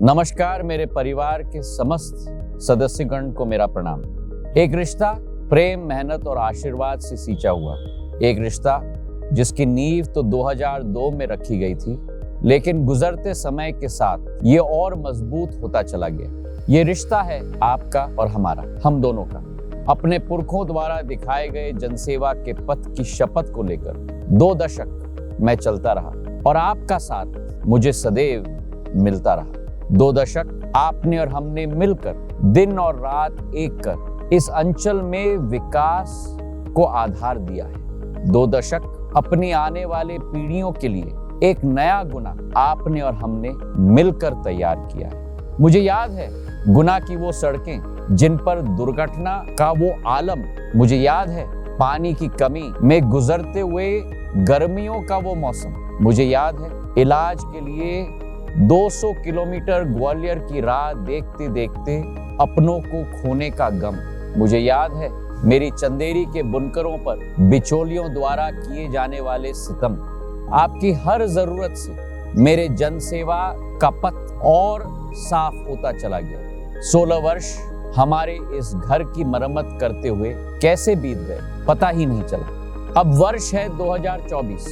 नमस्कार, मेरे परिवार के समस्त सदस्यगण को मेरा प्रणाम। एक रिश्ता प्रेम, मेहनत और आशीर्वाद से सींचा हुआ, एक रिश्ता जिसकी नींव तो 2002 में रखी गई थी, लेकिन गुजरते समय के साथ ये और मजबूत होता चला गया। ये रिश्ता है आपका और हमारा, हम दोनों का। अपने पुरखों द्वारा दिखाए गए जनसेवा के पथ की शपथ को लेकर 2 दशक मैं चलता रहा और आपका साथ मुझे सदैव मिलता रहा। 2 दशक आपने और हमने मिलकर दिन और रात एक कर इस अंचल में विकास को आधार दिया है। 2 दशक अपनी आने वाले पीढ़ियों के लिए एक नया गुना आपने और हमने मिलकर तैयार किया है। मुझे याद है गुना की वो सड़कें जिन पर दुर्घटना का वो आलम, मुझे याद है पानी की कमी में गुजरते हुए गर्मियों का वो मौसम, मुझे याद है इलाज के लिए 200 किलोमीटर ग्वालियर की राह देखते देखते अपनों को खोने का गम, मुझे याद है मेरी चंदेरी के बुनकरों पर बिचौलियों द्वारा किए जाने वाले सितम। आपकी हर जरूरत से मेरे जनसेवा का पथ और साफ होता चला गया। 16 वर्ष हमारे इस घर की मरम्मत करते हुए कैसे बीत गए पता ही नहीं चला। अब वर्ष है 2024।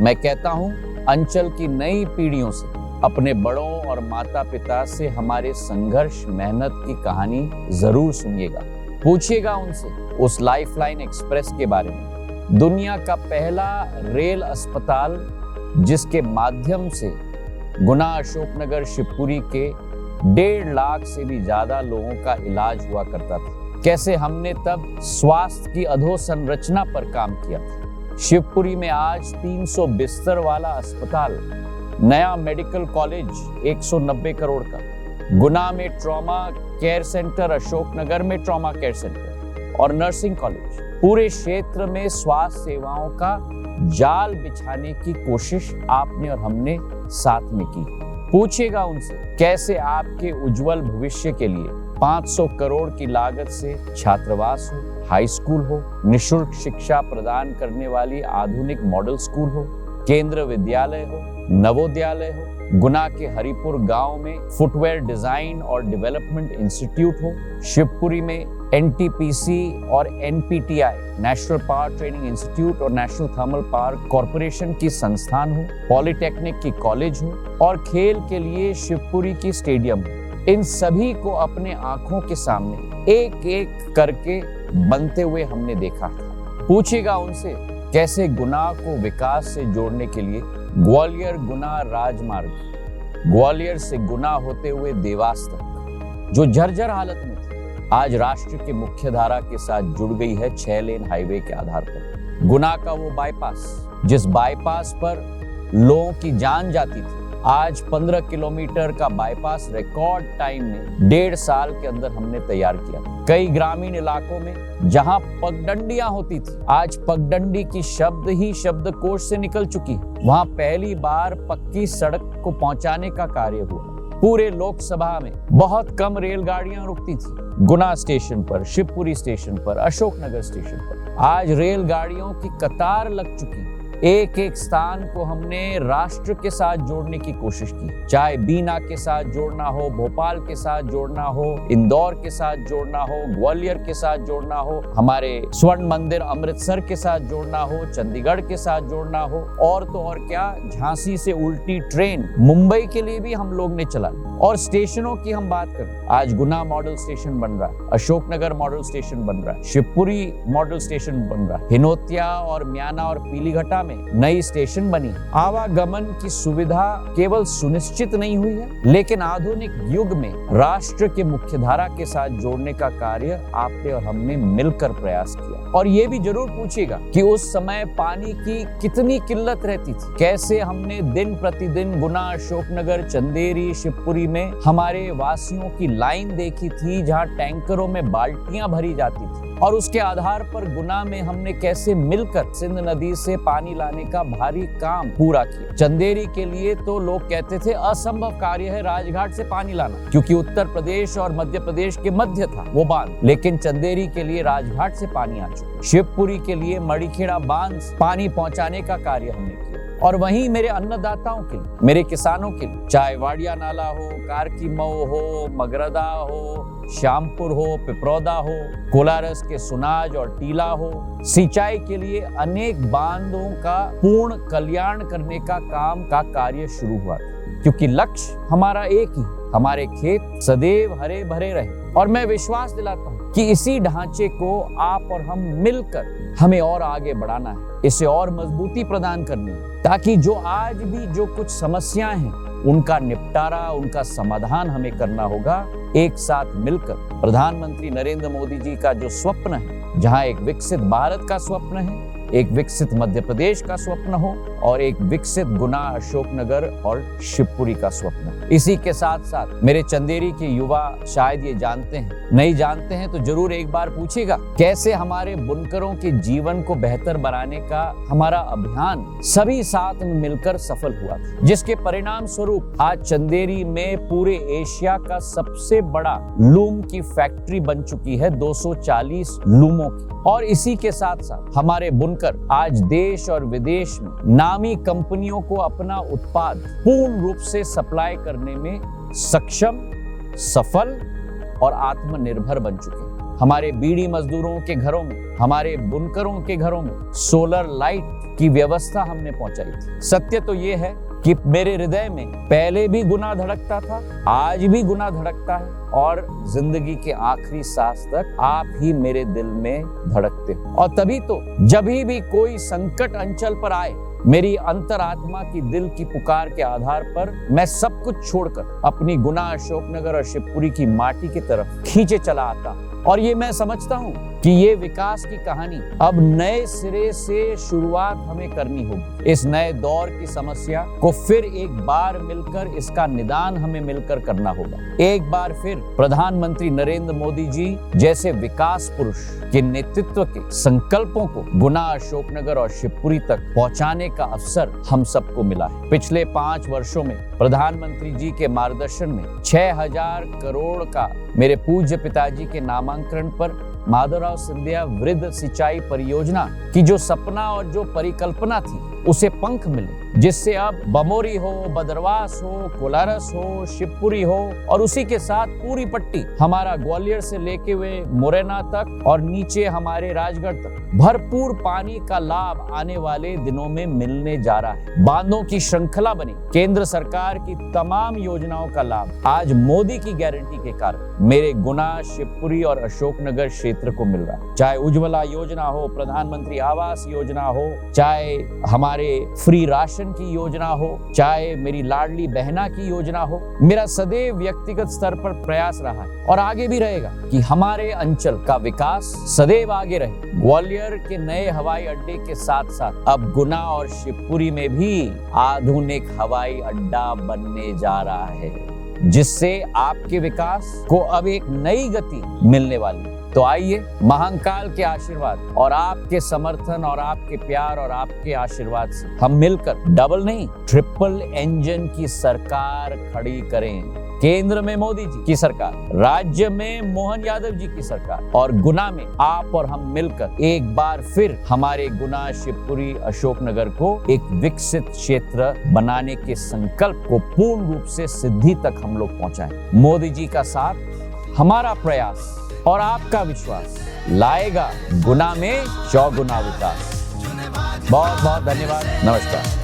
मैं कहता हूं अंचल की नई पीढ़ियों से, अपने बड़ों और माता पिता से हमारे संघर्ष मेहनत की कहानी जरूर सुनिएगा। पूछिएगा उनसे उस लाइफलाइन एक्सप्रेस के बारे में, दुनिया का पहला रेल अस्पताल जिसके माध्यम से गुना, अशोकनगर, शिवपुरी के 1.5 लाख से भी ज्यादा लोगों का इलाज हुआ करता था। कैसे हमने तब स्वास्थ्य की अधोसंरचना पर काम किया था। शिवपुरी में आज 300 बिस्तर वाला अस्पताल, नया मेडिकल कॉलेज 190 करोड़ का, गुना में ट्रॉमा केयर सेंटर, अशोकनगर में ट्रॉमा केयर सेंटर और नर्सिंग कॉलेज, पूरे क्षेत्र में स्वास्थ्य सेवाओं का जाल बिछाने की कोशिश आपने और हमने साथ में की। पूछिएगा उनसे कैसे आपके उज्जवल भविष्य के लिए 500 करोड़ की लागत से छात्रावास हो, हाई स्कूल हो, निःशुल्क शिक्षा प्रदान करने वाली आधुनिक मॉडल स्कूल हो, केंद्र विद्यालय हो, नवोदयालय हो, गुना के हरिपुर गांव में फुटवेयर डिजाइन और डेवलपमेंट इंस्टीट्यूट हो, शिवपुरी में NTPC और NPTI national power training institute और नेशनल थर्मल पावर कॉरपोरेशन की संस्थान हो, पॉलिटेक्निक की कॉलेज हो और खेल के लिए शिवपुरी की स्टेडियम हो। इन सभी को अपने आंखों के सामने एक एक करके बनते हुए हमने देखा था। पूछिएगा उनसे कैसे गुना को विकास से जोड़ने के लिए ग्वालियर गुना राजमार्ग, ग्वालियर से गुना होते हुए देवास तक जो जर्जर हालत में थी, आज राष्ट्र के मुख्य धारा के साथ जुड़ गई है 6 लेन हाईवे के आधार पर। गुना का वो बाईपास, जिस बाईपास पर लोगों की जान जाती थी, आज 15 किलोमीटर का बाईपास रिकॉर्ड टाइम में 1.5 साल के अंदर हमने तैयार किया। कई ग्रामीण इलाकों में जहां पगडंडियां होती थी, आज पगडंडी की शब्द ही शब्दकोश से निकल चुकी है। वहां पहली बार पक्की सड़क को पहुंचाने का कार्य हुआ। पूरे लोकसभा में बहुत कम रेलगाड़ियां रुकती थी। गुना स्टेशन पर, शिवपुरी स्टेशन पर, अशोकनगर स्टेशन पर आज रेलगाड़ियों की कतार लग चुकी। एक एक स्थान को हमने राष्ट्र के साथ जोड़ने की कोशिश की, चाहे बीना के साथ जोड़ना हो, भोपाल के साथ जोड़ना हो, इंदौर के साथ जोड़ना हो, ग्वालियर के साथ जोड़ना हो, हमारे स्वर्ण मंदिर अमृतसर के साथ जोड़ना हो, चंडीगढ़ के साथ जोड़ना हो, और तो और क्या, झांसी से उल्टी ट्रेन मुंबई के लिए भी हम लोग ने चला। और स्टेशनों की हम बात करें, आज गुना मॉडल स्टेशन बन रहा है, अशोकनगर मॉडल स्टेशन बन रहा है, शिवपुरी मॉडल स्टेशन बन रहा है, हिनोतिया और म्याना और पीलीघटा में नई स्टेशन बनी। आवागमन की सुविधा केवल सुनिश्चित नहीं हुई है, लेकिन आधुनिक युग में राष्ट्र के मुख्यधारा के साथ जोड़ने का कार्य आपने और हमने मिलकर प्रयास किया। और ये भी जरूर पूछिएगा कि उस समय पानी की कितनी किल्लत रहती थी, कैसे हमने दिन प्रतिदिन गुना, अशोकनगर, चंदेरी, शिवपुरी में हमारे वासियों की लाइन देखी थी, जहां टैंकरों में बाल्टियां भरी जाती थी। और उसके आधार पर गुना में हमने कैसे मिलकर सिंध नदी से पानी लाने का भारी काम पूरा किया। चंदेरी के लिए तो लोग कहते थे असंभव कार्य है राजघाट से पानी लाना, क्योंकि उत्तर प्रदेश और मध्य प्रदेश के मध्य था वो बांध, लेकिन चंदेरी के लिए राजघाट से पानी आ चुका। शिवपुरी के लिए मड़ीखेड़ा बांध पानी पहुंचाने का कार्य हमने किया। और वहीं मेरे अन्नदाताओं के लिए, मेरे किसानों के लिए, चाहे वाडिया नाला हो, कारकी मऊ हो, मगरदा हो, श्यामपुर हो, पिपरौदा हो, कोलारस के सुनाज और टीला हो, सिंचाई के लिए अनेक बांधों का पूर्ण कल्याण करने का काम का कार्य शुरू हुआ था। क्योंकि लक्ष्य हमारा एक ही, हमारे खेत सदैव हरे भरे रहे। और मैं विश्वास दिलाता हूँ कि इसी ढांचे को आप और हम मिलकर हमें और आगे बढ़ाना है, इसे और मजबूती प्रदान करनी है, ताकि जो आज भी जो कुछ समस्याएं हैं उनका निपटारा, उनका समाधान हमें करना होगा एक साथ मिलकर। प्रधानमंत्री नरेंद्र मोदी जी का जो स्वप्न है, जहां एक विकसित भारत का स्वप्न है, एक विकसित मध्य प्रदेश का स्वप्न हो और एक विकसित गुना, अशोकनगर और शिवपुरी का स्वप्न। इसी के साथ साथ मेरे चंदेरी के युवा शायद ये जानते हैं, नहीं जानते हैं तो जरूर एक बार पूछेगा, कैसे हमारे बुनकरों के जीवन को बेहतर बनाने का हमारा अभियान सभी साथ में मिलकर सफल हुआ था, जिसके परिणाम स्वरूप आज चंदेरी में पूरे एशिया का सबसे बड़ा लूम की फैक्ट्री बन चुकी है, 240 लूमों की। और इसी के साथ साथ हमारे बुनकर आज देश और विदेश में नामी कंपनियों को अपना उत्पाद पूर्ण रूप से सप्लाई करने में सक्षम, सफल और आत्मनिर्भर बन चुके हैं। हमारे बीड़ी मजदूरों के घरों में, हमारे बुनकरों के घरों में सोलर लाइट की व्यवस्था हमने पहुंचाई थी। सत्य तो ये है कि मेरे हृदय में पहले भी गुना धड़कता था, आज भी गुना धड़कता है और जिंदगी के आखिरी सांस तक आप ही मेरे दिल में धड़कते हो। और तभी तो जब भी कोई संकट अंचल पर आए, मेरी अंतरात्मा की दिल की पुकार के आधार पर मैं सब कुछ छोड़कर अपनी गुना, अशोकनगर और शिवपुरी की माटी की तरफ खींचे चला आता। और ये मैं समझता हूँ कि ये विकास की कहानी अब नए सिरे से शुरुआत हमें करनी होगी। इस नए दौर की समस्या को फिर एक बार मिलकर इसका निदान हमें मिलकर करना होगा। एक बार फिर प्रधानमंत्री नरेंद्र मोदी जी जैसे विकास पुरुष के नेतृत्व के संकल्पों को गुना, अशोकनगर और शिवपुरी तक पहुंचाने का अवसर हम सबको मिला है। पिछले 5 वर्षों में प्रधानमंत्री जी के मार्गदर्शन में 6000 करोड़ का मेरे पूज्य पिताजी के नामांकन पर माधवराव सिंधिया वृद्ध सिंचाई परियोजना की जो सपना और जो परिकल्पना थी, उसे पंख मिले, जिससे अब बमोरी हो, बदरवास हो, कोलारस हो, शिवपुरी हो और उसी के साथ पूरी पट्टी हमारा ग्वालियर से लेके हुए मुरैना तक और नीचे हमारे राजगढ़ तक भरपूर पानी का लाभ आने वाले दिनों में मिलने जा रहा है। बांधों की श्रृंखला बनी, केंद्र सरकार की तमाम योजनाओं का लाभ आज मोदी की गारंटी के कारण मेरे गुना, शिवपुरी और अशोकनगर क्षेत्र को मिल रहा है। चाहे उज्ज्वला योजना हो, प्रधानमंत्री आवास योजना हो, चाहे हमारे फ्री राशन की योजना हो, चाहे मेरी लाडली बहना की योजना हो, मेरा सदैव व्यक्तिगत स्तर पर प्रयास रहा है और आगे भी रहेगा कि हमारे अंचल का विकास सदैव आगे रहे। ग्वालियर के नए हवाई अड्डे के साथ साथ अब गुना और शिवपुरी में भी आधुनिक हवाई अड्डा बनने जा रहा है, जिससे आपके विकास को अब एक नई गति मिलने वाली है। तो आइए महाकाल के आशीर्वाद और आपके समर्थन और आपके प्यार और आपके आशीर्वाद से हम मिलकर डबल नहीं, ट्रिपल इंजन की सरकार खड़ी करें। केंद्र में मोदी जी की सरकार, राज्य में मोहन यादव जी की सरकार और गुना में आप और हम मिलकर एक बार फिर हमारे गुना, शिवपुरी, अशोकनगर को एक विकसित क्षेत्र बनाने के संकल्प को पूर्ण रूप से सिद्धि तक हम लोग पहुंचाएं। मोदी जी का साथ, हमारा प्रयास और आपका विश्वास लाएगा गुना में 4 गुना विकास। बहुत बहुत धन्यवाद। नमस्कार।